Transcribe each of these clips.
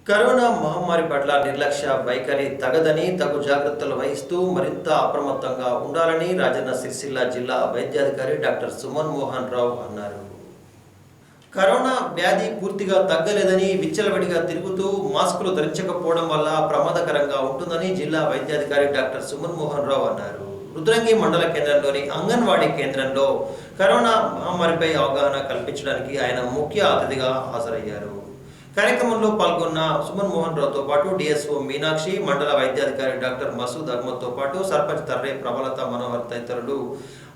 Corona మహమ్మారి పట్ల నిర్లక్ష్య వైఖరి తగదని తగు జాగ్రత్తలు వహిస్తూ మరింత అప్రమత్తంగా ఉండాలని రాజన్న సిరిసిల్ల జిల్లా వైద్యాధికారి డాక్టర్ సుమన్ మోహన్ రావు అన్నారు. కరోనా వ్యాధి పూర్తిగా తగ్గలేదని విచ్చలవిడిగా తిరుగుతూ మాస్కులు ధరించకపోవడం వల్ల ప్రమాదకరంగా ఉంటుందని జిల్లా వైద్యాధికారి డాక్టర్ సుమన్ మోహన్ రావు అన్నారు. రుద్రంగి మండల కేంద్రంలోని అంగన్వాడీ కేంద్రంలో కరోనా మహమ్మారిపై అవగాహన కల్పించడానికి ఆయన ముఖ్య అతిథిగా హాజరయ్యారు. కార్యక్రమంలో పాల్గొన్న సుమన్ మోహన్ రావుతో పాటు డిఎస్ఓ మీనాక్షి, మండల వైద్యాధికారి డాక్టర్ మసూద్ అహ్మద్తో పాటు సర్పంచ్ తర్రే ప్రబలత మనోహర్ తదితరులు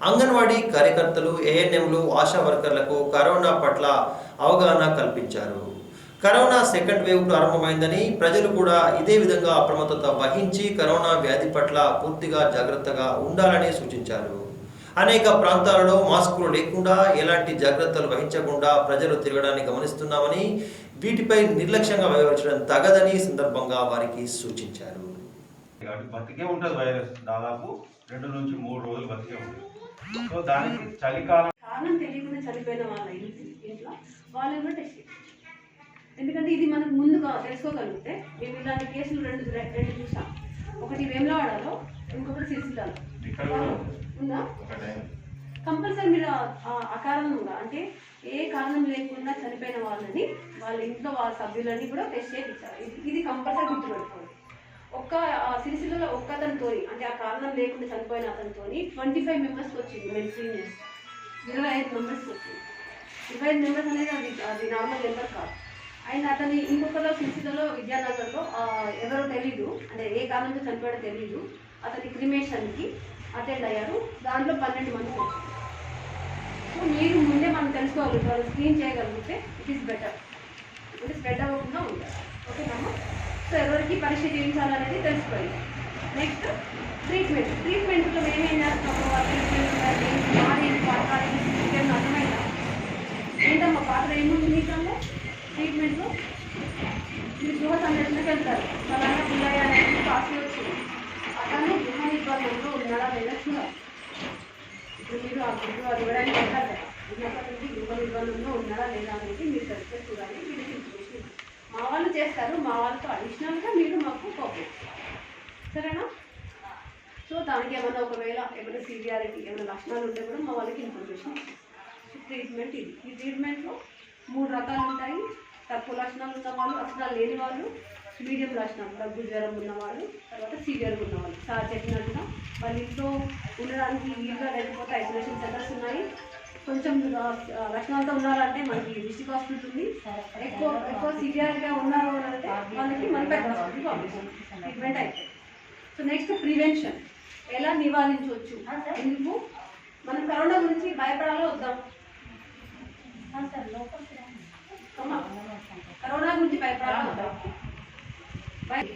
అంగన్వాడీ కార్యకర్తలు, ఏఎన్ఎంలు, ఆశా వర్కర్లకు కరోనా పట్ల అవగాహన కల్పించారు. కరోనా సెకండ్ వేవ్ ప్రారంభమైందని, ప్రజలు కూడా ఇదే విధంగా అప్రమత్తత వహించి కరోనా వ్యాధి పట్ల పూర్తిగా జాగ్రత్తగా ఉండాలని సూచించారు. అనేక ప్రాంతాలలో మాస్కులు లేకుండా, ఎలాంటి జాగ్రత్తలు వహించకుండా ప్రజలు తిరగడాన్ని గమనిస్తున్నామని, వీటిపై నిర్లక్ష్యంగా వ్యవహరించడం తగదని సందర్భంగా వారికి సూచించారు. బతికే ఉంటుంది వైరస్, దాదాపు 2 నుంచి 3 రోజులు బతికే ఉంటుంది. సో దానికి చలికాలం కారణం తెలియకుండా చనిపోయిన వాళ్ళ ఇంట్లో వాళ్ళు కూడా టెస్ట్, ఎందుకంటే ఇది మనకు ముందుగా తెలుసుకోగలిగితే మేము ఇలాంటి కేసులు రెండు చూసాం. ఒకటి వేములవాడలో, ఇంకొకటి సిరిసిల్లలో ఉందా. కంపల్సరీ మీరు అకారణంగా అంటే ఏ కారణం లేకుండా చనిపోయిన వాళ్ళని వాళ్ళ ఇంట్లో వాళ్ళ సభ్యులని కూడా టెస్ట్ చేయించారు. ఇది కంపల్సరీ గుర్తుపెట్టుకోండి. ఒక్క సిరిసిల్లలో ఒక్కతనితో అంటే ఆ కారణం లేకుండా చనిపోయిన అతనితో 25 మెంబర్స్కి వచ్చింది. మేము స్క్రీన్ చేస్తాం 25 మెంబర్స్కి వచ్చింది. 25 మెంబర్స్ అనేది అది నార్మల్ నెంబర్ కాదు. అండ్ అతని ఇంకొకలో సిరిసిల్లలో విద్యానగర్లో ఎవరో తెలీదు, అంటే ఏ కారణంతో చనిపోయాడో తెలీదు, అతని క్రిమేషన్కి అటెండ్ అయ్యారు. దాంట్లో 12 మంది వచ్చారు. సో మీరు ముందే మనం తెలుసుకోగలుగుతారు, స్క్రీన్ చేయగలిగితే ఇట్ ఈస్ బెటర్, అంటే స్ప్రెడ్ అవ్వకుండా ఉంటారు. ఓకేనమ్మా. సో ఎవరికి పరీక్ష చేయించాలనేది తెలిసిపోయింది. నెక్స్ట్ ట్రీట్మెంట్లో మేమేం చేస్తాము, ట్రీట్మెంట్ పాత్ర అర్థమైందా? ఏంటమ్మా పాత్ర ఏముంది మీకల్లో ట్రీట్మెంట్లో? మీరు గృహ సందర్శనకి వెళ్తారు, అలాగే పుల్లయ్య అనేది పాస్లో వచ్చింది, అతను గృహ నిర్బంధంలో ఉన్నాడా లేదా చూడాలి. ఇప్పుడు మీరు ఆ గుడ్డు అది ఇవ్వడానికి వెళ్తారు కదా, ఉన్నప్పటికీ గృహ నిర్బంధంలో ఉన్నాడా లేదా అనేది మీరు తెలిస్తే చూడాలి. వీళ్ళకి ఇన్ఫర్మేషన్ మా వాళ్ళు చేస్తారు, మా వాళ్ళతో అడిషనల్గా మీరు మాకు కోఆపరేట్ చేయాలి, సరేనా? సో దానికి ఒకవేళ ఏమైనా సివియారిటీ ఏమైనా లక్షణాలు ఉంటే కూడా మా వాళ్ళకి ఇన్ఫర్మేషన్. ట్రీట్మెంట్ ఈ ట్రీట్మెంట్లో 3 రకాలు ఉంటాయి. తక్కువ లక్షణాలు ఉన్న వాళ్ళు, లక్షణాలు లేని వాళ్ళు, మీడియం లక్షణాలు దగ్గు జ్వరం ఉన్నవాళ్ళు, తర్వాత సివియర్గా ఉన్నవాళ్ళు. సార్ చెప్పినట్టుగా వాళ్ళ ఇంట్లో ఉండడానికి వీలుగా లేకపోతే ఐసోలేషన్ సెంటర్స్ ఉన్నాయి. కొంచెం లక్షణాలతో ఉన్నారంటే మనకి డిస్ట్రిక్ట్ హాస్పిటల్ ఉంది. ఎక్కువ సివియర్గా ఉన్నారు అంటే వాళ్ళకి మన పెద్ద హాస్పిటల్కి పంపిస్తాం, ట్రీట్మెంట్ అయితే. సో నెక్స్ట్ ప్రివెన్షన్, ఎలా నివారించవచ్చు. ఎందుకు మనం కరోనా గురించి భయపడాలో వద్దాం? కరోనా గురించి భయపడాలో వద్దాం?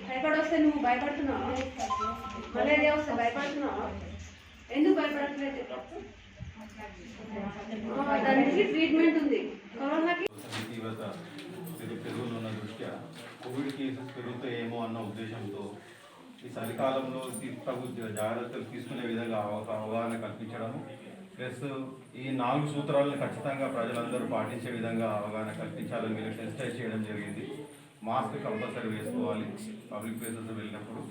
భయపడొస్తే నువ్వు భయపడుతున్నావా? మలేరియా వస్తే భయపడుతున్నావా? ఎందుకు భయపడట్లేదు? దానికి ట్రీట్మెంట్ ఉంది. కరోనాకి పెరుగుతున్న దృష్ట్యా కోవిడ్ కేసెస్ పెరుగుతాయేమో అన్న ఉద్దేశంతో ఈ చలికాలంలో తగు జాగ్రత్తలు తీసుకునే విధంగా అవగాహన కల్పించడము, ప్లస్ ఈ 4 సూత్రాలను ఖచ్చితంగా ప్రజలందరూ పాటించే విధంగా అవగాహన కల్పించాలని వీళ్ళకి సెన్సిటైజ్ చేయడం జరిగింది. మాస్క్ కంపల్సరీ వేసుకోవాలి పబ్లిక్ ప్లేసెస్ వెళ్ళినప్పుడు,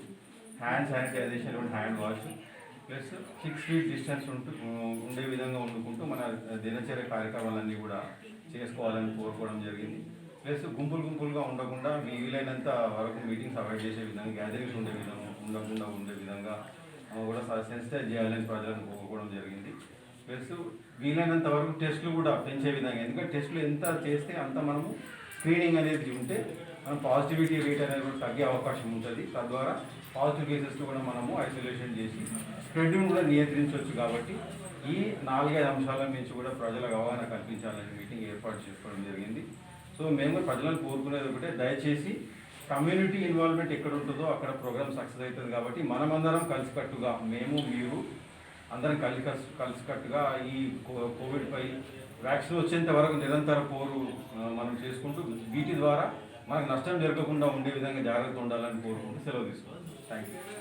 hand sanitization and hand wash, plus 6 feet distance ఉండే విధంగా వండుకుంటూ మన దినచర్య కార్యక్రమాలన్నీ కూడా చేసుకోవాలని కోరుకోవడం జరిగింది. ప్లస్ గుంపులుగా ఉండకుండా వీలైనంత వరకు మీటింగ్స్ అవాయిడ్ చేసే విధంగా, గ్యాదరింగ్స్ ఉండకుండా ఉండే విధంగా కూడా సెన్సిటైజ్ చేయాలని ప్రజలను కోరుకోవడం జరిగింది. ప్లస్ వీలైనంత వరకు టెస్టులు కూడా పెంచే విధంగా, ఎందుకంటే టెస్టులు ఎంత చేస్తే అంత మనము స్క్రీనింగ్ అనేది ఉంటే మనం పాజిటివిటీ రేట్ అనేది కూడా తగ్గే అవకాశం ఉంటుంది. తద్వారా పాజిటివ్ కేసెస్ కూడా మనము ఐసోలేషన్ చేసి స్ప్రెడ్ని కూడా నియంత్రించవచ్చు. కాబట్టి ఈ 4-5 అంశాల నుంచి కూడా ప్రజలకు అవగాహన కల్పించాలని మీటింగ్ ఏర్పాటు చేసుకోవడం జరిగింది. సో మేము ప్రజలను కోరుకునేది ఒకటే, దయచేసి కమ్యూనిటీ ఇన్వాల్వ్మెంట్ ఎక్కడ ఉంటుందో అక్కడ ప్రోగ్రామ్ సక్సెస్ అవుతుంది. కాబట్టి మనమందరం కలిసికట్టుగా, మేము మీరు అందరం కలిసికట్టుగా ఈ కోవిడ్పై వ్యాక్సిన్ వచ్చేంత వరకు నిరంతర పోరు మనం చేసుకుంటూ వీటి ద్వారా మనకు నష్టం జరగకుండా ఉండే విధంగా జాగ్రత్త ఉండాలని కోరుకుంటూ సెలవు తీసుకోవాలి. Thank you.